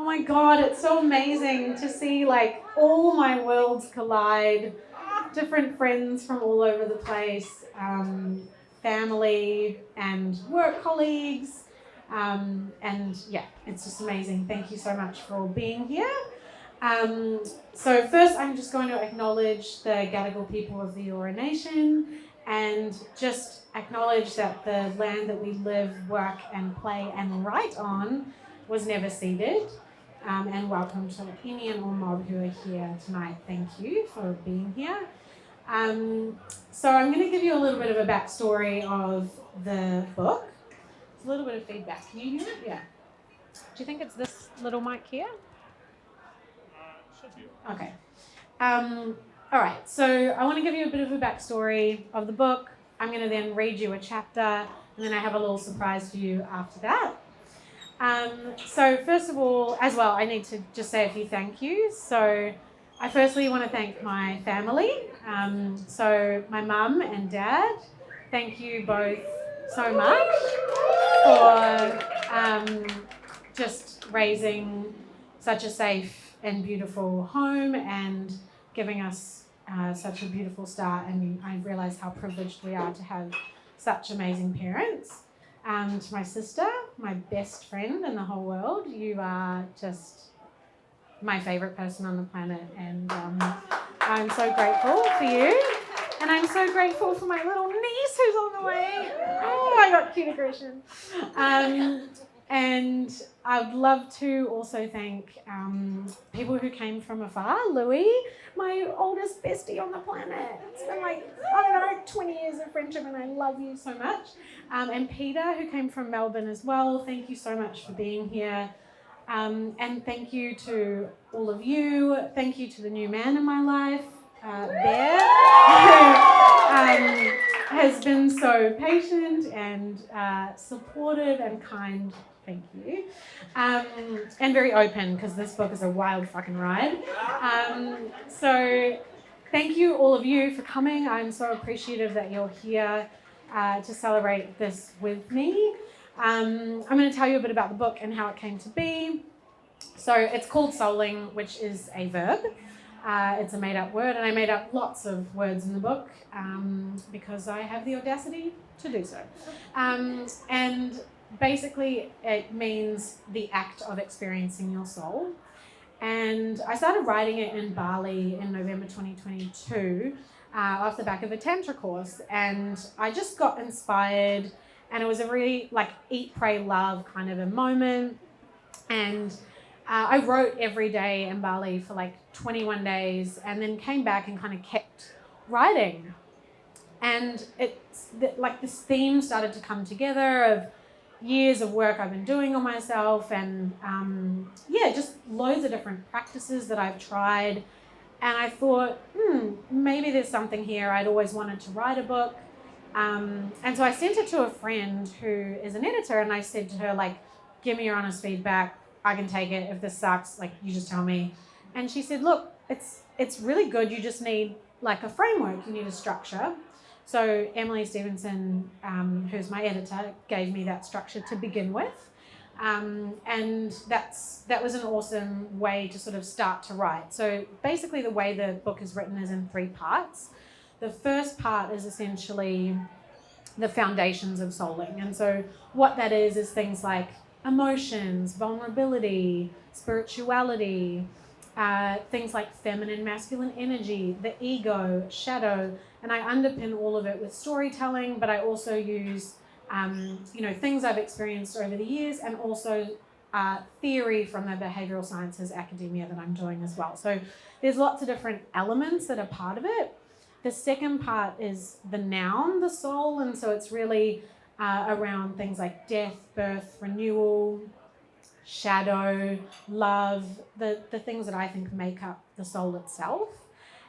my God, it's so amazing to see like all my worlds collide. Different friends from all over the place, family and work colleagues. And yeah, it's just amazing. Thank you so much for being here. So first I'm just going to acknowledge the Gadigal people of the Eora Nation and just acknowledge that the land that we live, work and play and write on was never ceded. And welcome to any and all mob who are here tonight. Thank you for being here. So I'm going to give you a little bit of a backstory of the book. It's a little bit of feedback. Can you hear it? Yeah. Do you think it's this little mic here? Should be. Okay. All right. So I want to give you a bit of a backstory of the book. I'm going to then read you a chapter, and then I have a little surprise for you after that. So first of all, as well, I need to just say a few thank yous. So I firstly want to thank my family. So my mum and dad, thank you both so much for just raising such a safe and beautiful home and giving us such a beautiful start. And I realise how privileged we are to have such amazing parents. To my sister, my best friend in the whole world, you are just my favourite person on the planet, and I'm so grateful for you. And I'm so grateful for my little niece who's on the way. Oh, I got cute aggression. And I'd love to also thank people who came from afar. Louis, my oldest bestie on the planet. It's been like, I don't know, 20 years of friendship, and I love you so much. And Peter, who came from Melbourne as well. Thank you so much for being here. And thank you to all of you. Thank you to the new man in my life, Bear, who has been so patient and supportive and kind. Thank you. And very open, because this book is a wild fucking ride. So thank you, all of you, for coming. I'm so appreciative that you're here to celebrate this with me. I'm going to tell you a bit about the book and how it came to be. So it's called souling, which is a verb. It's a made-up word, and I made up lots of words in the book because I have the audacity to do so. And basically, it means the act of experiencing your soul. And I started writing it in Bali in November 2022 off the back of a Tantra course. And I just got inspired, and it was a really like eat, pray, love kind of a moment. And I wrote every day in Bali for like 21 days and then came back and kind of kept writing. And it's like this theme started to come together of years of work I've been doing on myself, and just loads of different practices that I've tried. And I thought, maybe there's something here. I'd always wanted to write a book. And so I sent it to a friend who is an editor, and I said to her, like, give me your honest feedback. I can take it. If this sucks, like, you just tell me. And she said, look, it's really good. You just need like a framework. You need a structure. So Emily Stevenson, who's my editor, gave me that structure to begin with. And that was an awesome way to sort of start to write. So basically the way the book is written is in 3 parts. The first part is essentially the foundations of souling. And so what that is things like emotions, vulnerability, spirituality, things like feminine, masculine energy, the ego, shadow, and I underpin all of it with storytelling, but I also use, things I've experienced over the years, and also theory from the behavioral sciences academia that I'm doing as well. So there's lots of different elements that are part of it. The second part is the noun, the soul, and so it's really around things like death, birth, renewal, shadow, love, the things that I think make up the soul itself.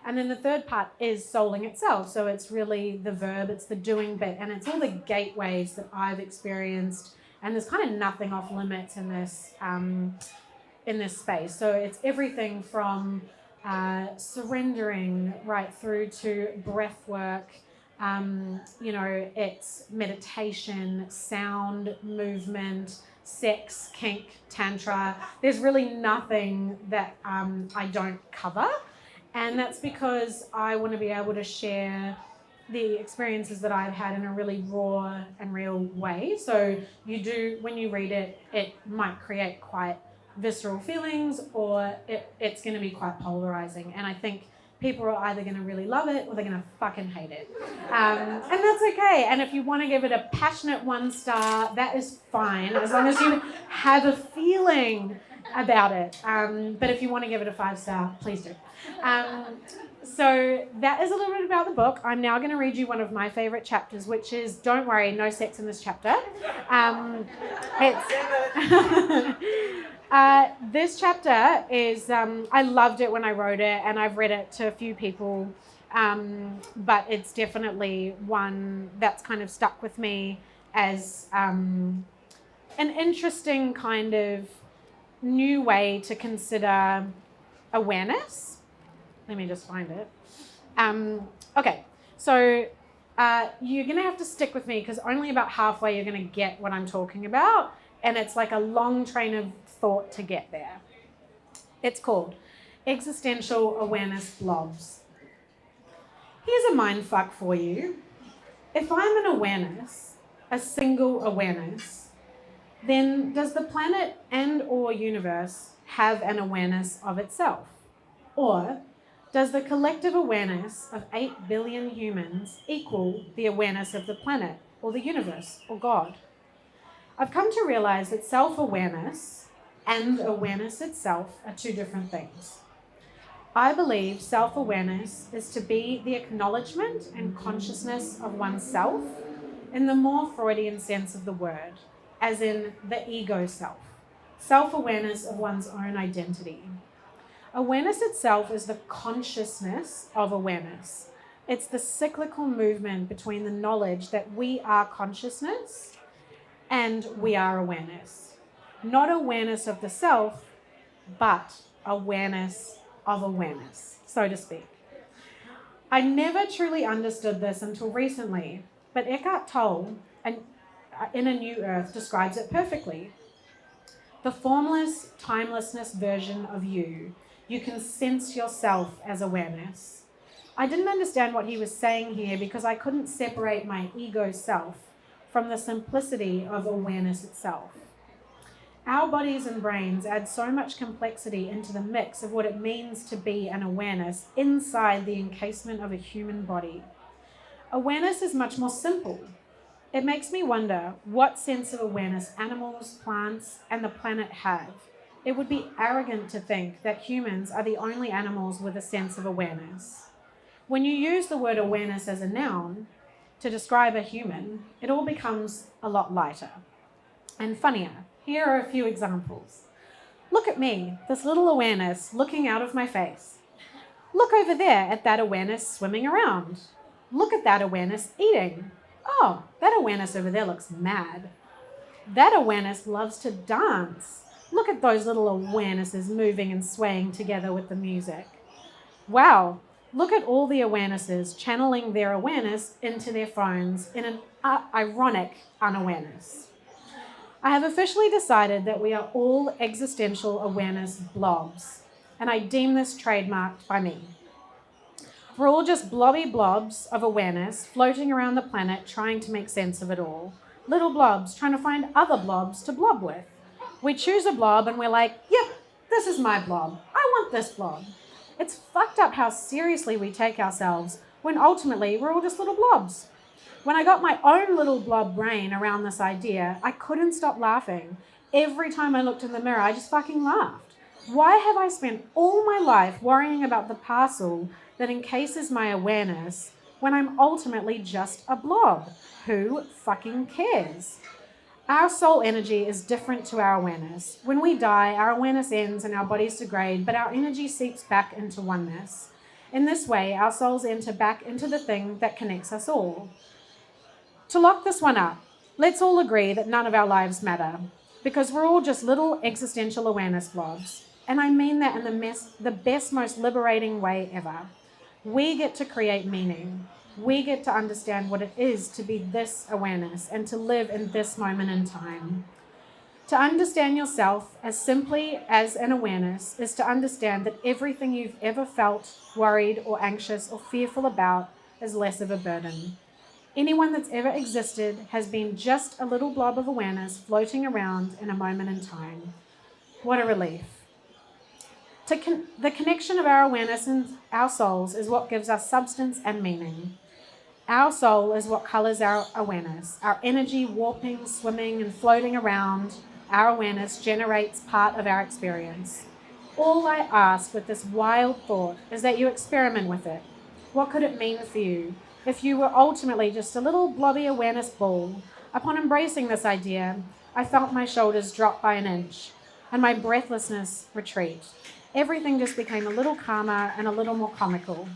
And then the third part is souling itself. So it's really the verb, it's the doing bit, and it's all the gateways that I've experienced. And there's kind of nothing off limits in this space. So it's everything from surrendering right through to breath work. It's meditation, sound, movement, sex, kink, tantra. There's really nothing that I don't cover. And that's because I want to be able to share the experiences that I've had in a really raw and real way. So when you read it, it might create quite visceral feelings, or it's going to be quite polarizing. And I think people are either going to really love it or they're going to fucking hate it. And that's okay. And if you want to give it a passionate 1 star, that is fine, as long as you have a feeling about it. But if you want to give it a 5 star, please do. So that is a little bit about the book. I'm now going to read you one of my favorite chapters, which is, don't worry, no sex in this chapter. This chapter is, I loved it when I wrote it, and I've read it to a few people, but it's definitely one that's kind of stuck with me as an interesting kind of new way to consider awareness. Let me just find it. Okay, so you're going to have to stick with me because only about halfway you're going to get what I'm talking about, and it's like a long train of thought to get there. It's called Existential Awareness Blobs. Here's a mindfuck for you. If I'm an awareness, a single awareness, then does the planet and or universe have an awareness of itself? Or does the collective awareness of 8 billion humans equal the awareness of the planet or the universe or God? I've come to realize that self-awareness and awareness itself are 2 different things. I believe self-awareness is to be the acknowledgement and consciousness of oneself in the more Freudian sense of the word, as in the ego self, self-awareness of one's own identity. Awareness itself is the consciousness of awareness. It's the cyclical movement between the knowledge that we are consciousness and we are awareness. Not awareness of the self, but awareness of awareness, so to speak. I never truly understood this until recently, but Eckhart Tolle in A New Earth describes it perfectly. The formless, timelessness version of you can sense yourself as awareness. I didn't understand what he was saying here because I couldn't separate my ego self from the simplicity of awareness itself. Our bodies and brains add so much complexity into the mix of what it means to be an awareness inside the encasement of a human body. Awareness is much more simple. It makes me wonder what sense of awareness animals, plants, and the planet have. It would be arrogant to think that humans are the only animals with a sense of awareness. When you use the word awareness as a noun to describe a human, it all becomes a lot lighter and funnier. Here are a few examples. Look at me, this little awareness looking out of my face. Look over there at that awareness swimming around. Look at that awareness eating. Oh, that awareness over there looks mad. That awareness loves to dance. Look at those little awarenesses moving and swaying together with the music. Wow, look at all the awarenesses channeling their awareness into their phones in an ironic unawareness. I have officially decided that we are all existential awareness blobs, and I deem this trademarked by me. We're all just blobby blobs of awareness floating around the planet trying to make sense of it all. Little blobs trying to find other blobs to blob with. We choose a blob and we're like, yep, this is my blob. I want this blob. It's fucked up how seriously we take ourselves when ultimately we're all just little blobs. When I got my own little blob brain around this idea, I couldn't stop laughing. Every time I looked in the mirror, I just fucking laughed. Why have I spent all my life worrying about the parcel that encases my awareness when I'm ultimately just a blob? Who fucking cares? Our soul energy is different to our awareness. When we die, our awareness ends and our bodies degrade, but our energy seeps back into oneness. In this way, our souls enter back into the thing that connects us all. To lock this one up, let's all agree that none of our lives matter, because we're all just little existential awareness blobs. And I mean that in the best, most liberating way ever. We get to create meaning. We get to understand what it is to be this awareness and to live in this moment in time. To understand yourself as simply as an awareness is to understand that everything you've ever felt, worried, or anxious or fearful about is less of a burden. Anyone that's ever existed has been just a little blob of awareness floating around in a moment in time. What a relief. The connection of our awareness and our souls is what gives us substance and meaning. Our soul is what colours our awareness. Our energy warping, swimming, and floating around our awareness generates part of our experience. All I ask with this wild thought is that you experiment with it. What could it mean for you if you were ultimately just a little blobby awareness ball? Upon embracing this idea, I felt my shoulders drop by an inch and my breathlessness retreat. Everything just became a little calmer and a little more comical.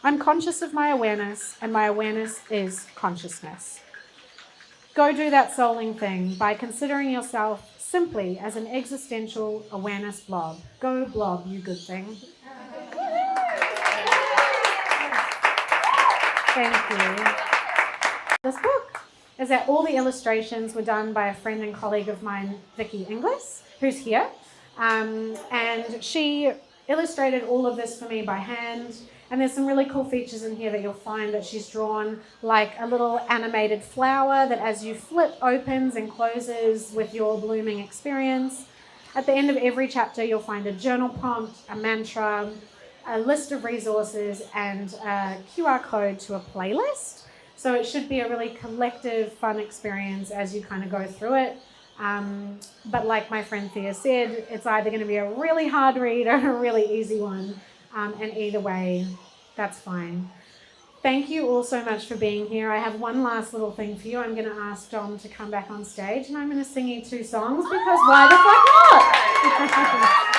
I'm conscious of my awareness, and my awareness is consciousness. Go do that souling thing by considering yourself simply as an existential awareness blob. Go blob, you good thing. Thank you. This book is that all the illustrations were done by a friend and colleague of mine, Vicky Inglis, who's here. And she illustrated all of this for me by hand. And there's some really cool features in here that you'll find that she's drawn, like a little animated flower that as you flip opens and closes with your blooming experience. At the end of every chapter, you'll find a journal prompt, a mantra, a list of resources, and a QR code to a playlist. So it should be a really collective, fun experience as you kind of go through it. But like my friend Thea said, it's either going to be a really hard read or a really easy one. And either way, that's fine. Thank you all so much for being here. I have one last little thing for you. I'm going to ask Dom to come back on stage and I'm going to sing you 2 songs because why the fuck not?